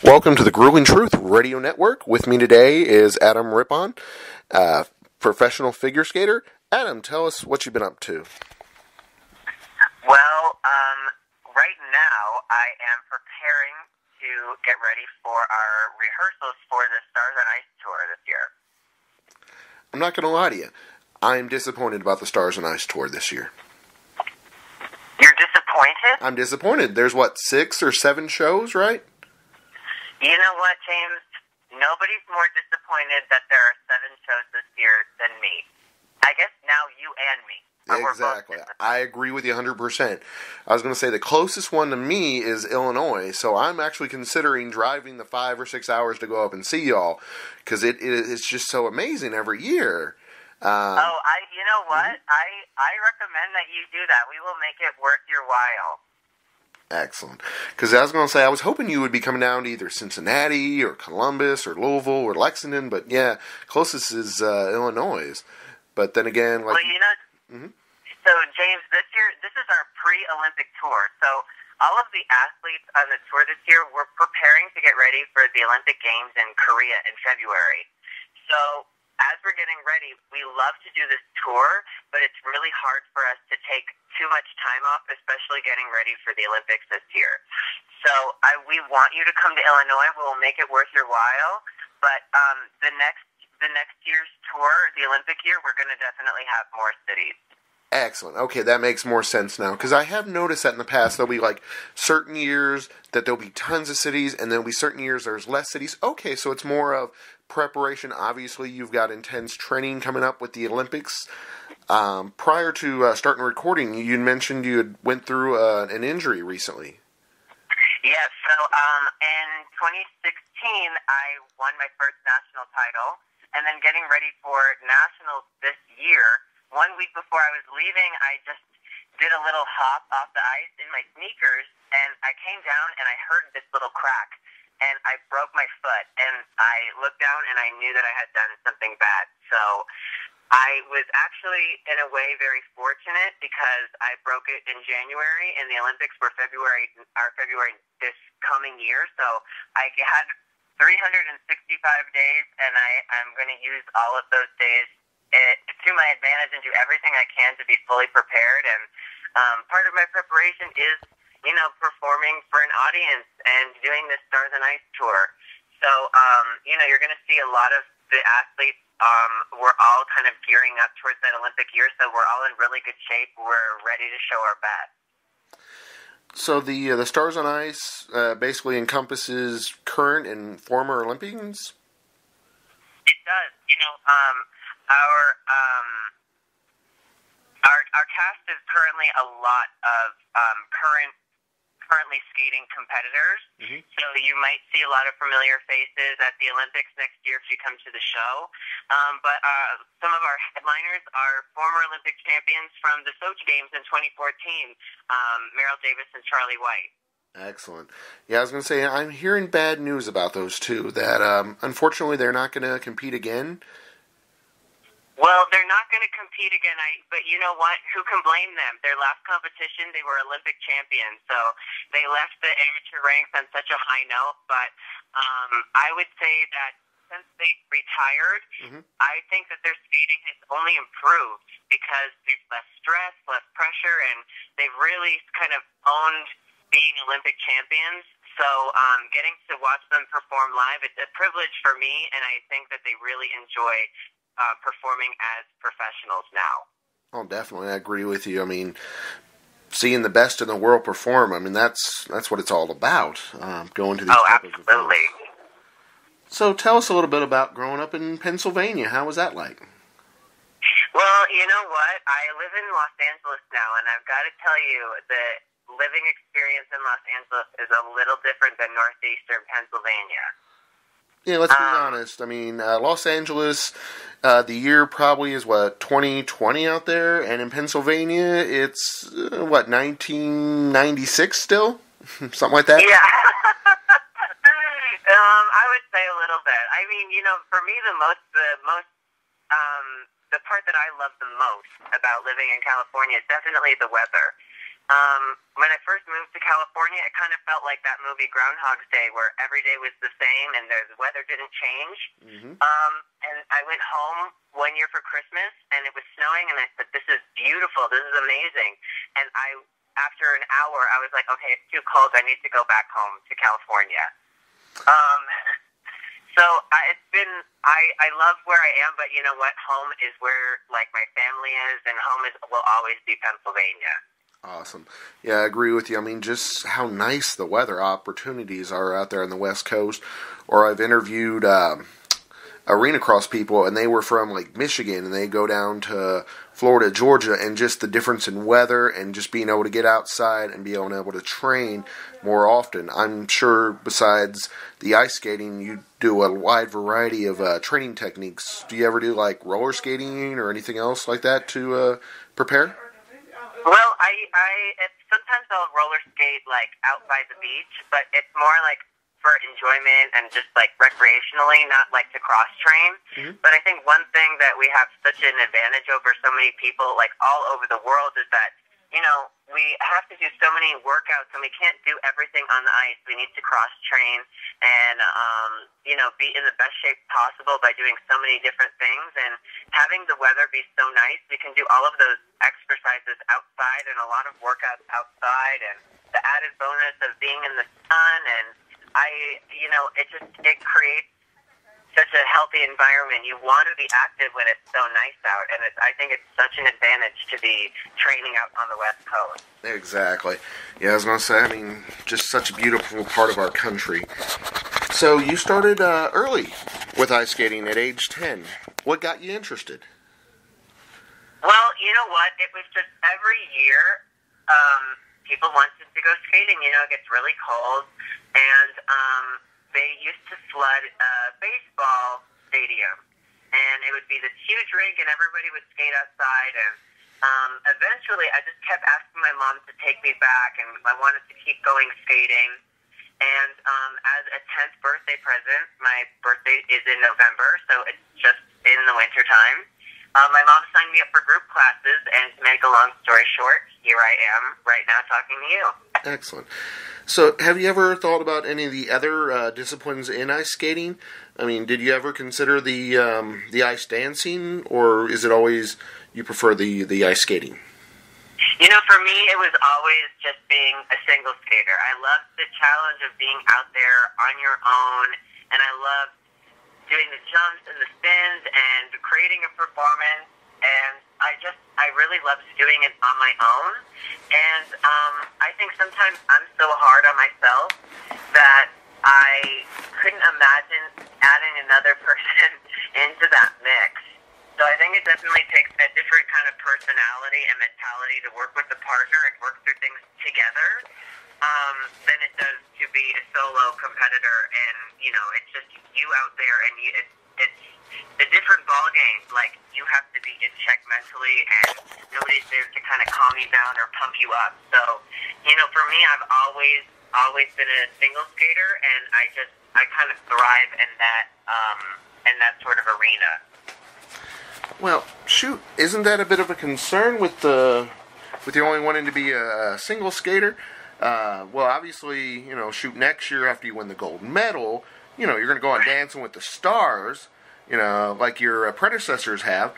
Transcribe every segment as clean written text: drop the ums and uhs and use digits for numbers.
Welcome to the Grueling Truth Radio Network. With me today is Adam Rippon, professional figure skater. Adam, tell us what you've been up to. Well, right now I am preparing to get ready for our rehearsals for the Stars on Ice tour this year. I'm not going to lie to you. I'm disappointed about the Stars on Ice tour this year. You're disappointed? I'm disappointed. There's, 6 or 7 shows, right? You know what, James? Nobody's more disappointed that there are 7 shows this year than me. I guess now you and me. Exactly. I agree with you 100%. I was going to say the closest one to me is Illinois, so I'm actually considering driving the 5 or 6 hours to go up and see y'all, because it's just so amazing every year. You know what? I recommend that you do that. We will make it worth your while. Excellent. Because I was going to say, I was hoping you would be coming down to either Cincinnati or Columbus or Louisville or Lexington, but yeah, closest is Illinois. But then again, So James, this year, this is our pre-Olympic tour. So all of the athletes on the tour this year, we're preparing to get ready for the Olympic Games in Korea in February. So as we're getting ready, we love to do this tour, but it's really hard for us to take too much time off, especially getting ready for the Olympics this year. So we want you to come to Illinois. We'll make it worth your while. But the next year's tour, the Olympic year, we're going to definitely have more cities. Excellent. Okay, that makes more sense now. Because I have noticed that in the past, there'll be certain years that there'll be tons of cities, and there'll be certain years there's less cities. Okay, so it's more of preparation. Obviously, you've got intense training coming up with the Olympics. Prior to starting recording, you mentioned you had went through an injury recently. Yeah, so in 2016, I won my first national title, and then getting ready for nationals this year, 1 week before I was leaving, I just did a little hop off the ice in my sneakers, and I came down and I heard this little crack, and I broke my foot, and I looked down and I knew that I had done something bad. So I was actually, in a way, very fortunate because I broke it in January, and the Olympics were February this coming year, so I had 365 days, and I'm going to use all of those days to my advantage and do everything I can to be fully prepared. And part of my preparation is, performing for an audience and doing this Stars on Ice tour. So, you're going to see a lot of the athletes. We're all kind of gearing up towards that Olympic year, so we're all in really good shape. We're ready to show our best. So the Stars on Ice basically encompasses current and former Olympians? It does. Our cast is currently a lot of currently skating competitors. Mm-hmm. So you might see a lot of familiar faces at the Olympics next year if you come to the show. But some of our headliners are former Olympic champions from the Sochi Games in 2014, Meryl Davis and Charlie White. Excellent. Yeah, I was going to say, I'm hearing bad news about those two, that unfortunately they're not going to compete again. Well, they're not going to compete again, but you know what? Who can blame them? Their last competition, they were Olympic champions, so they left the amateur ranks on such a high note. But I would say that since they retired, mm-hmm. I think that their skating has only improved because there's less stress, less pressure, and they've really kind of owned being Olympic champions. So getting to watch them perform live, it's a privilege for me, and I think that they really enjoy performing as professionals now. Oh, definitely. I agree with you. I mean, seeing the best in the world perform, I mean, that's what it's all about, going to these type of events. Absolutely. So tell us a little bit about growing up in Pennsylvania. How was that like? Well, you know what? I live in Los Angeles now, and I've got to tell you, the living experience in Los Angeles is a little different than northeastern Pennsylvania. Yeah, let's be honest. I mean, Los Angeles, the year probably is, 2020 out there? And in Pennsylvania, it's, 1996 still? Something like that? Yeah. I would say a little bit. I mean, for me, the part that I love the most about living in California is definitely the weather. When I first moved to California, it kind of felt like that movie Groundhog's Day, where every day was the same and the weather didn't change. Mm-hmm. And I went home one year for Christmas, and it was snowing, and I said, "This is beautiful. This is amazing." And after an hour, I was like, "Okay, it's too cold. I need to go back home to California." So I love where I am, but you know what? Home is where like my family is, and home will always be Pennsylvania. Awesome. Yeah, I agree with you. I mean, just how nice the weather opportunities are out there on the West Coast. Or I've interviewed arena cross people, and they were from like Michigan, and they go down to Florida, Georgia, and just the difference in weather and just being able to get outside and be able to train more often. I'm sure besides the ice skating, you do a wide variety of training techniques. Do you ever do like roller skating or anything else like that to prepare? Well, sometimes I'll roller skate like out by the beach, but it's more like for enjoyment and just like recreationally, not like to cross train. Mm-hmm. But I think one thing that we have such an advantage over so many people like all over the world is that, you know, we have to do so many workouts and we can't do everything on the ice. We need to cross train and, you know, be in the best shape possible by doing so many different things. And having the weather be so nice, we can do all of those exercises outside and a lot of workouts outside, and the added bonus of being in the sun. And it creates such a healthy environment. You want to be active when it's so nice out, and I think it's such an advantage to be training out on the West Coast. Exactly. Yeah, I was going to say, I mean, just such a beautiful part of our country. So you started early with ice skating at age 10. What got you interested? Well, you know what? It was just every year people wanted to go skating. You know, it gets really cold, and they used to flood a baseball stadium, and it would be this huge rink, and everybody would skate outside, and eventually I just kept asking my mom to take me back, and I wanted to keep going skating, and as a 10th birthday present, my birthday is in November, so it's just in the winter time, my mom signed me up for group classes, and to make a long story short, here I am right now talking to you. Excellent. So, have you ever thought about any of the other disciplines in ice skating? I mean, did you ever consider the ice dancing, or is it always you prefer the ice skating? You know, for me, it was always just being a single skater. I loved the challenge of being out there on your own, and I loved doing the jumps and the spins and creating a performance, and I really loved doing it on my own. And I think sometimes I'm so hard on myself that I couldn't imagine adding another person into that mix. So I think it definitely takes a different kind of personality and mentality to work with a partner and work through things together than it does to be a solo competitor. And, you know, it's just you out there, and it's a different ball game. Like, you have to be in check mentally, and nobody's there to kind of calm you down or pump you up. So, you know, for me, I've always been a single skater, and I kind of thrive in that sort of arena. Well, shoot, isn't that a bit of a concern with you only wanting to be a single skater? Well, obviously, you know, shoot, next year after you win the gold medal, you know, you're going to go on Dancing with the Stars, you know, like your predecessors have.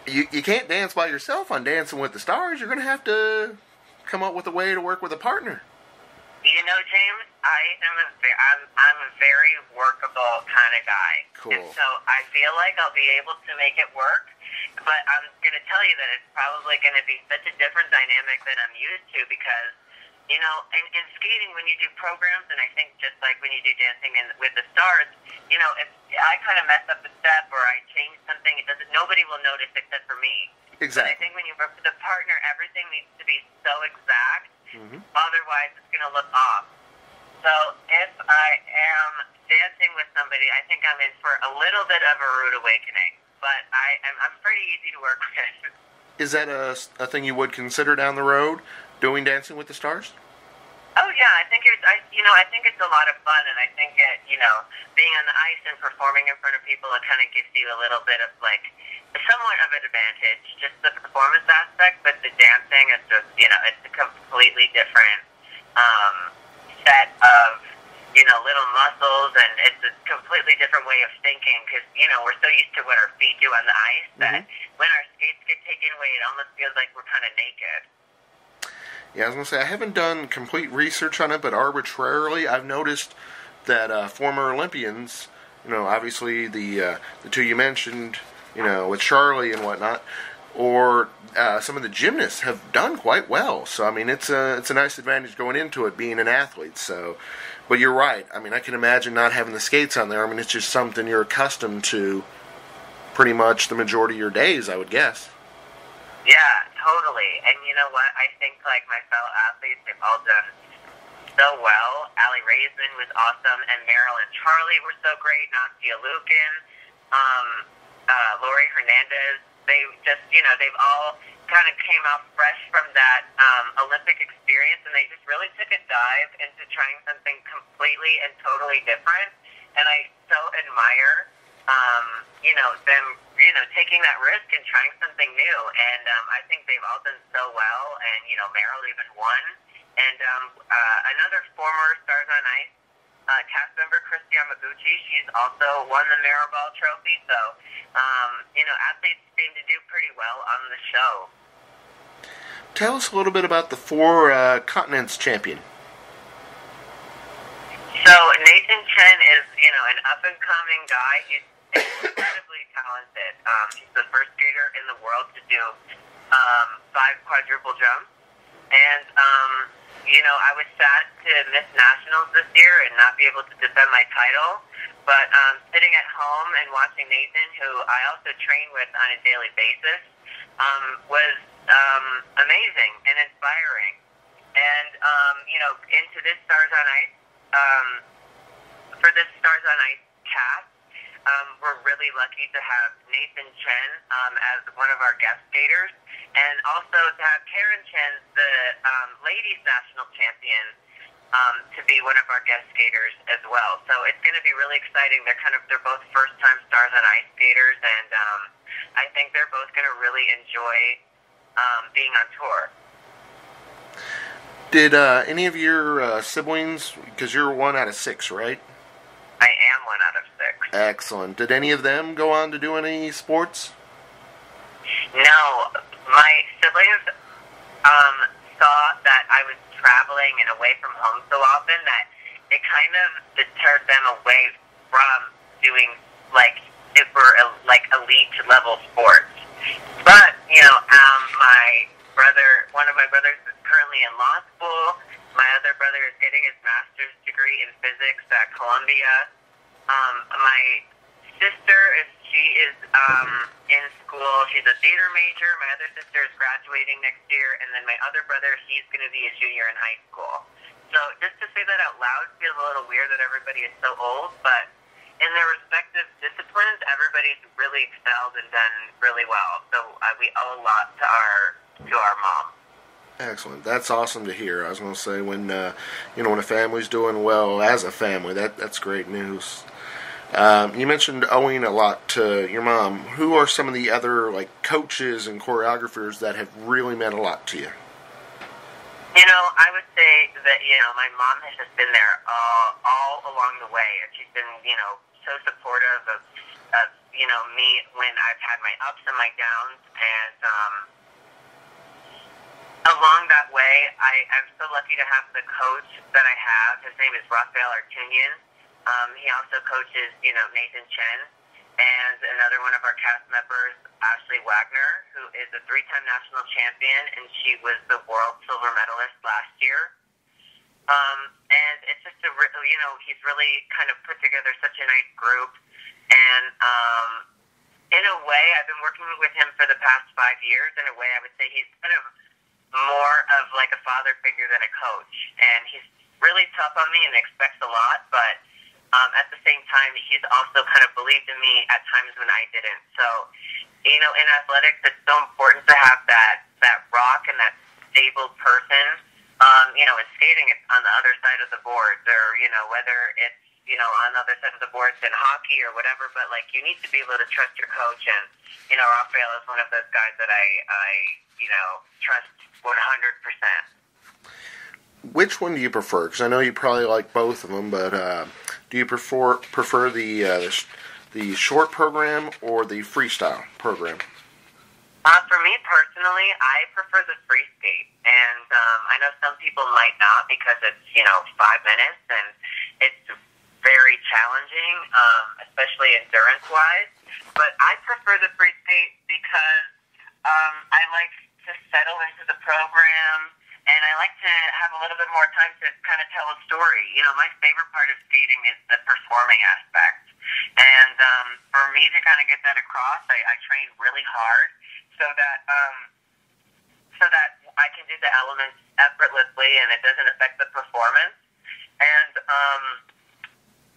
You can't dance by yourself on Dancing with the Stars. You're going to have to come up with a way to work with a partner. You know, James, I'm a very workable kind of guy. Cool. And so I feel like I'll be able to make it work, but I'm going to tell you that it's probably going to be such a different dynamic than I'm used to, because, you know, in skating, when you do programs, and I think just like when you do Dancing with the Stars, you know, if I kind of mess up a step or I change something, nobody will notice except for me. Exactly. But I think when you work with a partner, everything needs to be so exact. Mm-hmm. Otherwise, it's going to look off. So if I am dancing with somebody, I think I'm in for a little bit of a rude awakening. But I'm pretty easy to work with. Is that a thing you would consider down the road, doing Dancing with the Stars? Oh yeah, I think I think it's a lot of fun, and I think being on the ice and performing in front of people, it kind of gives you a little bit of like somewhat of an advantage, just the performance aspect. But the dancing is just it's a completely different set of little muscles, and it's a completely different way of thinking because we're so used to what our feet do on the ice that when our skates get taken away, it almost feels like we're kind of naked. Yeah, I was going to say, I haven't done complete research on it, but arbitrarily, I've noticed that former Olympians, obviously the two you mentioned, with Charlie and whatnot, or some of the gymnasts have done quite well. So, I mean, it's a nice advantage going into it, being an athlete. So, but you're right. I mean, I can imagine not having the skates on there. I mean, it's just something you're accustomed to pretty much the majority of your days, I would guess. Yeah, totally. And you know what? I think like my fellow athletes, they've all done so well. Allie Raisman was awesome, and Meryl and Charlie were so great. Nastia Lukin, Lori Hernandez. They just, they've all kind of came out fresh from that Olympic experience, and they just really took a dive into trying something completely and totally different. And I so admire, them, taking that risk and trying something new. And I think they've all done so well. And, Meryl even won. And another former Stars on Ice cast member, Christy Yamaguchi, she's also won the Maribel Trophy. So, athletes seem to do pretty well on the show. Tell us a little bit about the four continents champion. So Nathan Chen is, an up-and-coming guy. He's incredibly talented. He's the first skater in the world to do 5 quadruple jumps. And, I was sad to miss nationals this year and not be able to defend my title. But sitting at home and watching Nathan, who I also train with on a daily basis, was amazing and inspiring. And, into this Stars on Ice, for this Stars on Ice cast, we're really lucky to have Nathan Chen as one of our guest skaters, and also to have Karen Chen, the ladies national champion, to be one of our guest skaters as well. So it's going to be really exciting. They're both first-time Stars on Ice skaters, and I think they're both going to really enjoy being on tour. Did any of your siblings, because you're 1 out of 6, right? I am 1 out of 6. Excellent. Did any of them go on to do any sports? No. My siblings saw that I was traveling and away from home so often that it kind of deterred them away from doing super elite level sports. But one of my brothers is currently in law school. My other brother is getting his master's degree in physics at Columbia. My sister is in school. She's a theater major. My other sister is graduating next year, and then my other brother, he's going to be a junior in high school. So just to say that out loud feels a little weird that everybody is so old, but in their respective disciplines, everybody's really excelled and done really well. So we owe a lot to our mom. Excellent. That's awesome to hear. I was going to say, when when a family's doing well as a family, that's great news. You mentioned owing a lot to your mom. Who are some of the other coaches and choreographers that have really meant a lot to you? I would say that my mom has just been there all along the way, and she's been so supportive of me when I've had my ups and my downs, and along that way, I'm so lucky to have the coach that I have. His name is Rafael Artunian. He also coaches, Nathan Chen, and another one of our cast members, Ashley Wagner, who is a 3-time national champion, and she was the world silver medalist last year. And it's just he's really kind of put together such a nice group, and in a way, I've been working with him for the past 5 years. In a way, I would say he's kind of more of a father figure than a coach, and he's really tough on me and expects a lot, but at the same time, he's also kind of believed in me at times when I didn't. So, in athletics, it's so important to have that rock and that stable person in skating, it's on the other side of the boards, or, whether it's, on the other side of the boards in hockey or whatever, but, like, you need to be able to trust your coach, and, Rafael is one of those guys that I trust 100%. Which one do you prefer? Because I know you probably like both of them, but do you prefer the short program or the freestyle program? For me personally, I prefer the free skate, and I know some people might not because it's 5 minutes and it's very challenging, especially endurance-wise. But I prefer the free skate because I like to settle into the program, and I like to have a little bit more time to kind of tell a story. My favorite part of skating is the performing aspect. And for me to kind of get that across, I train really hard so that I can do the elements effortlessly and it doesn't affect the performance. And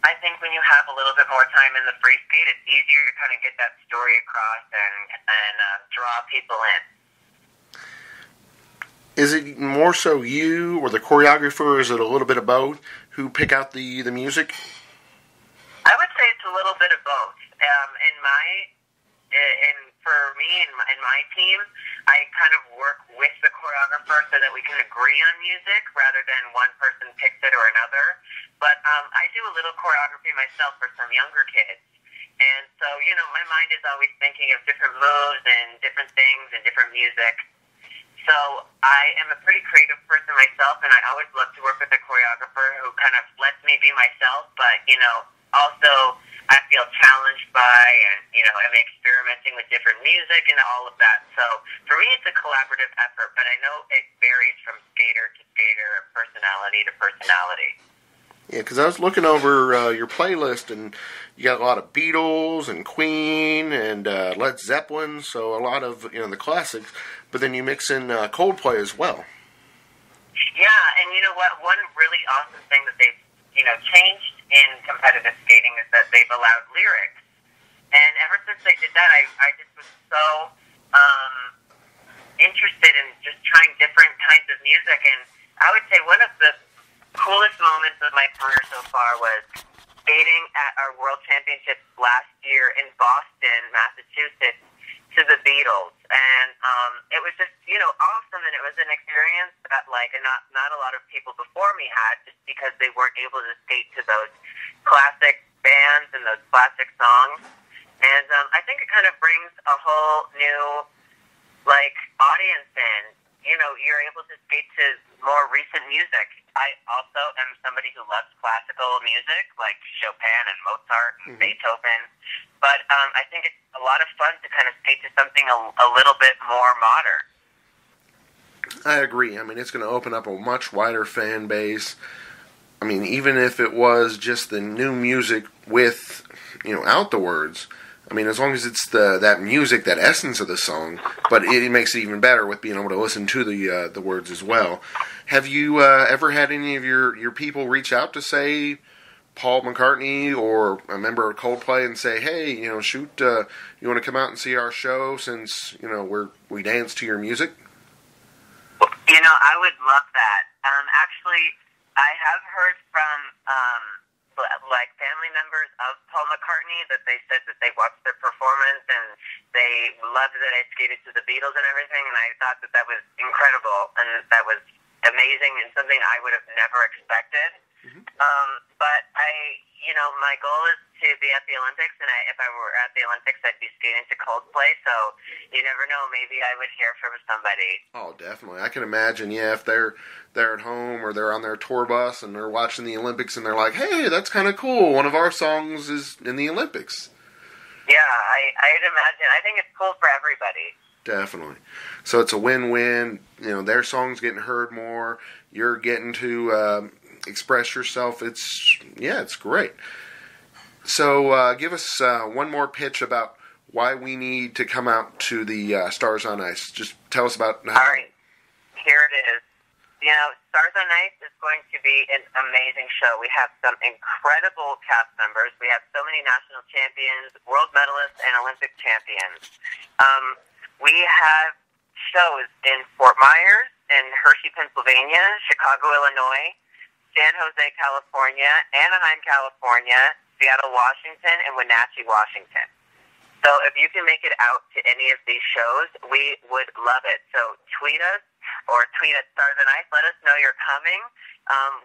I think when you have a little bit more time in the free skate, it's easier to kind of get that story across and draw people in. Is it more so you or the choreographer, or is it a little bit of both, who pick out the music? I would say it's a little bit of both. For me in my team, I kind of work with the choreographer so that we can agree on music rather than one person picks it or another. But I do a little choreography myself for some younger kids. And so, my mind is always thinking of different moves and different things and different music. So I am a pretty creative person myself, and I always love to work with a choreographer who kind of lets me be myself, but, also I feel challenged by and, I'm experimenting with different music and all of that. So for me, it's a collaborative effort, but I know it varies from skater to skater, personality to personality. Yeah, because I was looking over your playlist, and you got a lot of Beatles and Queen and Led Zeppelin, so a lot of the classics. But then you mix in Coldplay as well. Yeah, and you know what? One really awesome thing that they've changed in competitive skating is that they've allowed lyrics. And ever since they did that, I just was so interested in just trying different kinds of music. And I would say one of the coolest moments of my career so far was skating at our World Championships last year in Boston, Massachusetts, to the Beatles. And it was just, awesome, and it was an experience that, not a lot of people before me had, just because they weren't able to skate to those classic bands and those classic songs. And I think it kind of brings a whole new, audience in. You're able to skate to more recent music. I also am somebody who loves classical music, like Chopin and Mozart and Beethoven. But I think it's a lot of fun to kind of skate to something a little bit more modern. I agree. I mean, it's going to open up a much wider fan base. I mean, even if it was just the new music with, out the words. I mean, as long as it's that music, that essence of the song, but it makes it even better with being able to listen to the words as well. Have you ever had any of your people reach out to, say, Paul McCartney or a member of Coldplay and say, hey, you want to come out and see our show since, we dance to your music? I would love that. Actually, I have heard from, family members of Paul McCartney that they said that they watched their performance and they loved that I skated to the Beatles and everything, and I thought that was incredible and that was amazing and something I would have never expected. But my goal is to be at the Olympics, and if I were at the Olympics, I'd be skating to Coldplay, so you never know, maybe I would hear from somebody. Oh, definitely. I can imagine, if they're at home or they're on their tour bus and they're watching the Olympics and they're like, hey, that's kind of cool, one of our songs is in the Olympics. Yeah, I'd imagine. I think it's cool for everybody. Definitely. So it's a win-win. Their song's getting heard more. You're getting to express yourself. It's great. So give us one more pitch about why we need to come out to the Stars on Ice. Just tell us about how. All right. Here it is. Stars on Ice is going to be an amazing show. We have some incredible cast members. We have so many national champions, world medalists, and Olympic champions. We have shows in Fort Myers, in Hershey, Pennsylvania, Chicago, Illinois, San Jose, California, Anaheim, California, Seattle, Washington, and Wenatchee, Washington. So if you can make it out to any of these shows, we would love it. So tweet us or tweet at Stars and Ice. Let us know you're coming.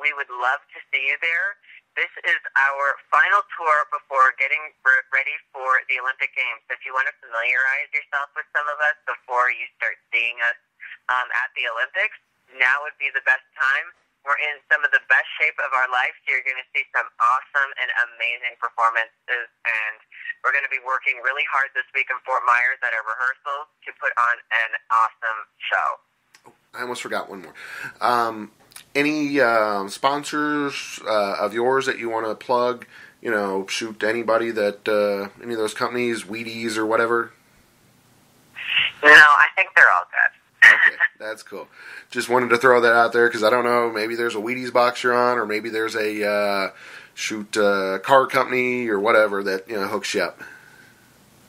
We would love to see you there. This is our final tour before getting ready for the Olympic Games. So if you want to familiarize yourself with some of us before you start seeing us at the Olympics, now would be the best time. We're in some of the best shape of our life, so you're going to see some awesome and amazing performances, and we're going to be working really hard this week in Fort Myers at our rehearsals to put on an awesome show. I almost forgot one more. Any sponsors of yours that you want to plug? You know, shoot anybody that, any of those companies, Wheaties or whatever? No, I think they're all good. Okay, that's cool. Just wanted to throw that out there because I don't know, maybe there's a Wheaties box you're on, or maybe there's a car company or whatever that, you know, hooks you up.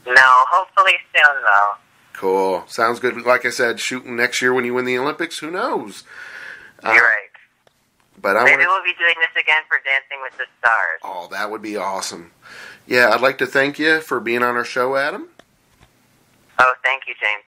No, hopefully soon though. Cool. Sounds good. Like I said, shooting next year when you win the Olympics, who knows? You're right. But maybe we'll be doing this again for Dancing with the Stars. Oh, that would be awesome. Yeah, I'd like to thank you for being on our show, Adam. Oh, thank you, James.